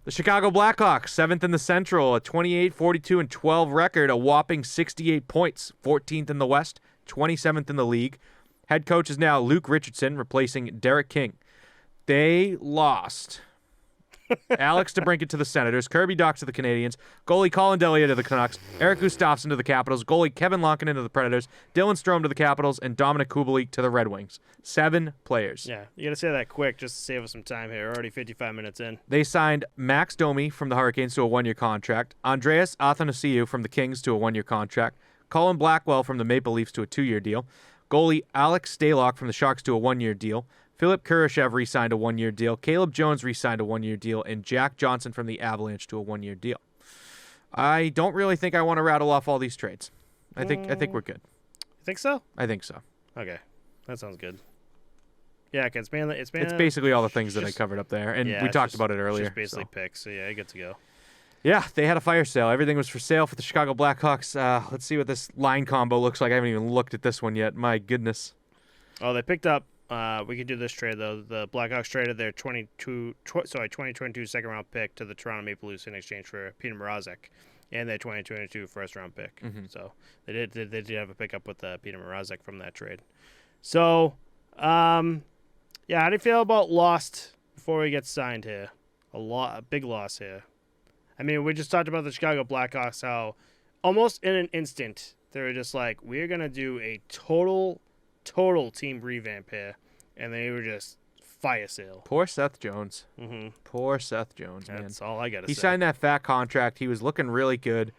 The Chicago Blackhawks, 7th in the Central, a 28, 42, and 12 record, a whopping 68 points, 14th in the West, 27th in the league. Head coach is now Luke Richardson, replacing Derek King. They lost Alex DeBrincat to the Senators, Kirby Dach to the Canadiens, goalie Colin Delia to the Canucks, Eric Gustafsson to the Capitals, goalie Kevin Lankinen to the Predators, Dylan Strome to the Capitals, and Dominic Kubalik to the Red Wings. 7 players. Yeah, you got to say that quick just to save us some time here. We're already 55 minutes in. They signed Max Domi from the Hurricanes to a 1-year contract, Andreas Athanasiou from the Kings to a 1-year contract, Colin Blackwell from the Maple Leafs to a 2-year deal, goalie Alex Stalock from the Sharks to a 1-year deal, Philip Kurashev re-signed a 1-year deal, Caleb Jones re-signed a 1-year deal, and Jack Johnson from the Avalanche to a 1-year deal. I don't really think I want to rattle off all these trades. I think we're good. You think so? I think so. Okay, that sounds good. Yeah, it's basically all the things that I covered up there, and we talked about it earlier. Just basically picks, so yeah, good to go. Yeah, they had a fire sale. Everything was for sale for the Chicago Blackhawks. Let's see what this line combo looks like. I haven't even looked at this one yet. My goodness. Oh, they picked up. We could do this trade though. The Blackhawks traded their 2022 second round pick to the Toronto Maple Leafs in exchange for Peter Mrazek and their 2022 first round pick. Mm-hmm. So they did have a pickup with Peter Mrazek from that trade. So, yeah, how do you feel about lost before he gets signed here? A big loss here. I mean, we just talked about the Chicago Blackhawks, how almost in an instant they were just like, we're gonna do a total team revamp here, and they were just fire sale. Poor Seth Jones. Mm-hmm. Poor Seth Jones, man. That's all I got to say. He signed that fat contract. He was looking really good.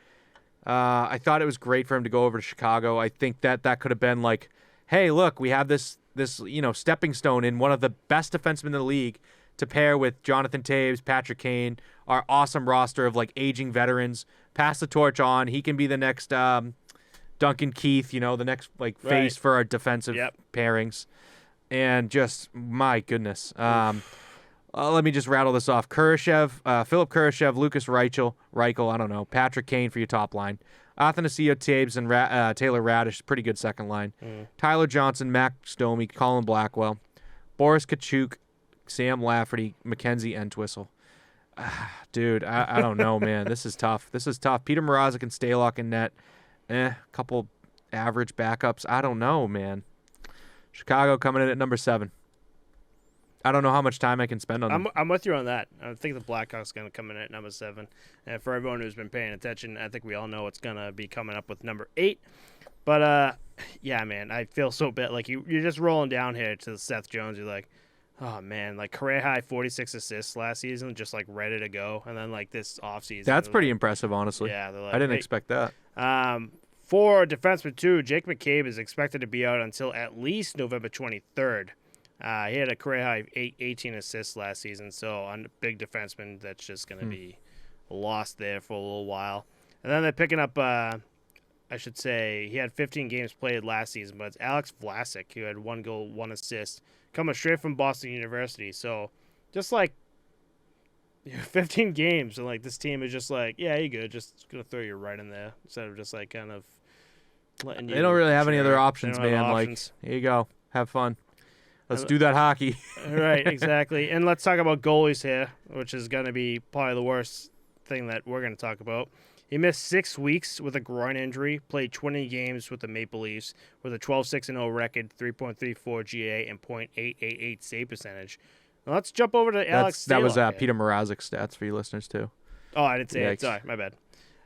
I thought it was great for him to go over to Chicago. I think that could have been like, hey, look, we have this stepping stone in one of the best defensemen in the league to pair with Jonathan Toews, Patrick Kane, our awesome roster of like aging veterans. Pass the torch on. He can be the next Duncan Keith, the next face for our defensive pairings. And just, my goodness. Let me just rattle this off. Kurashev, Philip Kurashev, Lucas Reichel, I don't know, Patrick Kane for your top line. Athanasiou, Toews, and Taylor Radish, pretty good second line. Tyler Johnson, Max Domi, Colin Blackwell, Boris Kachuk, Sam Lafferty, Mackenzie Entwistle. Dude, I don't know, man. This is tough. Peter Mrazek and Stalock in net. Couple average backups. I don't know, man. Chicago coming in at number 7. I don't know how much time I can spend on them. I'm with you on that. I think the Blackhawks are going to come in at number 7. And for everyone who's been paying attention, I think we all know it's going to be coming up with number 8. But, yeah, man, I feel so bad. Like, you're just rolling down here to Seth Jones. You're like, oh, man, like career high 46 assists last season, just like ready to go. And then, like, this offseason. That's pretty impressive, honestly. Yeah. Like, I didn't expect that. For defenseman 2, Jake McCabe is expected to be out until at least November 23rd. He had a career high of 18 assists last season, so on a big defenseman, that's just going to be lost there for a little while. And then they're picking up, I should say, he had 15 games played last season, but it's Alex Vlasic, who had 1 goal, 1 assist, coming straight from Boston University. So just like 15 games, and like this team is just like, yeah, you good, just going to throw you right in there instead of just like kind of letting you. They don't really have any other options, man. Like, here you go, have fun. Let's do that hockey. Right, exactly. And let's talk about goalies here, which is going to be probably the worst thing that we're going to talk about. He missed 6 weeks with a groin injury, played 20 games with the Maple Leafs with a 12-6-0 record, 3.34 GA, and .888 save percentage. Now let's jump over to Alex Stalock. That was Peter Mrazek's stats for you listeners, too. Oh, I didn't say it. Sorry, my bad.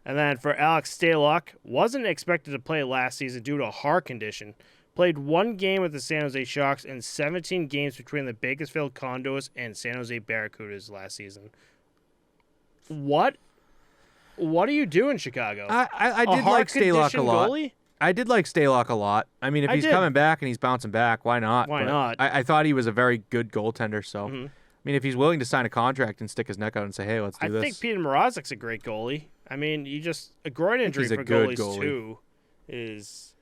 And then for Alex Stalock, wasn't expected to play last season due to a heart condition. Played 1 game with the San Jose Sharks and 17 games between the Bakersfield Condors and San Jose Barracudas last season. What are you doing, Chicago? I did like Stalock a lot. Goalie? I did like Stalock a lot. I mean, if he's coming back and he's bouncing back, why not? Why not? I thought he was a very good goaltender. So, I mean, if he's willing to sign a contract and stick his neck out and say, hey, let's do this. I think Peter Mrazek's a great goalie. I mean, a groin injury for goalies, too, is...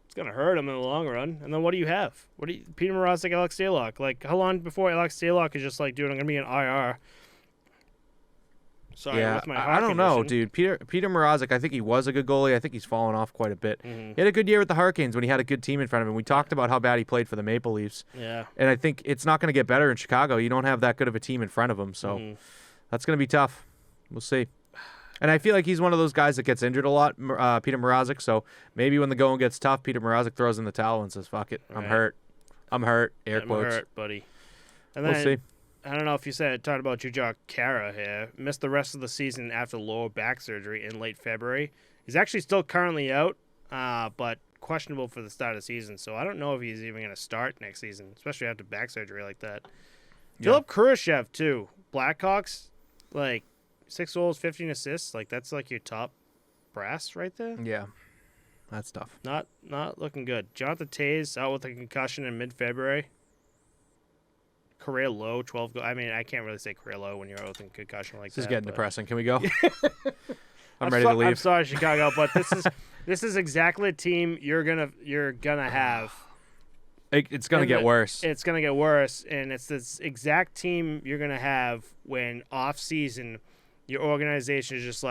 It's going to hurt him in the long run. And then what do you have? Peter Mrazek, Alex Stalock. Like, how long before Alex Stalock is just like, dude, I'm going to be in IR? Sorry, with my heart I don't know, condition. dude. Peter Mrazek, I think he was a good goalie. I think he's fallen off quite a bit. He had a good year with the Hurricanes when he had a good team in front of him. We talked about how bad he played for the Maple Leafs. Yeah. And I think it's not going to get better in Chicago. You don't have that good of a team in front of him. So That's going to be tough. We'll see. And I feel like he's one of those guys that gets injured a lot, Peter Mrazek. So maybe when the going gets tough, Peter Mrazek throws in the towel and says, fuck it. I'm hurt. I'm hurt. Air quotes. I'm hurt, buddy. And We'll then, see. I don't know if you talked about Jujhar Khaira here. Missed the rest of the season after lower back surgery in late February. He's actually still currently out, but questionable for the start of the season. So I don't know if he's even going to start next season, especially after back surgery like that. Yeah. Philip Kurashev, too. Blackhawks, 6 goals, 15 assists. That's your top brass right there. Yeah. That's tough. Not looking good. Jonathan Toews out with a concussion in mid-February. Career low, 12 goals. I mean, I can't really say career low when you're out with a concussion like that. This is getting depressing. Can we go? I'm ready to leave. I'm sorry, Chicago, but this is exactly a team you're gonna have. It's going to get worse. It's gonna get worse, and it's this exact team you're gonna have when off season, your organization is just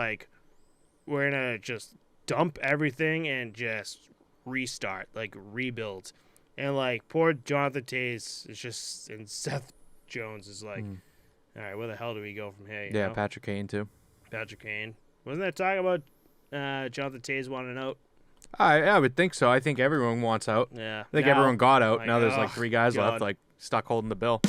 we're gonna just dump everything and just restart, rebuild. And poor Jonathan Toews is just, and Seth Jones is all right, where the hell do we go from here? You know? Patrick Kane too. Patrick Kane. Wasn't there talk about Jonathan Toews wanting out? I would think so. I think everyone wants out. Yeah. I think everyone got out. Now there's 3 guys God. left, stuck holding the bill.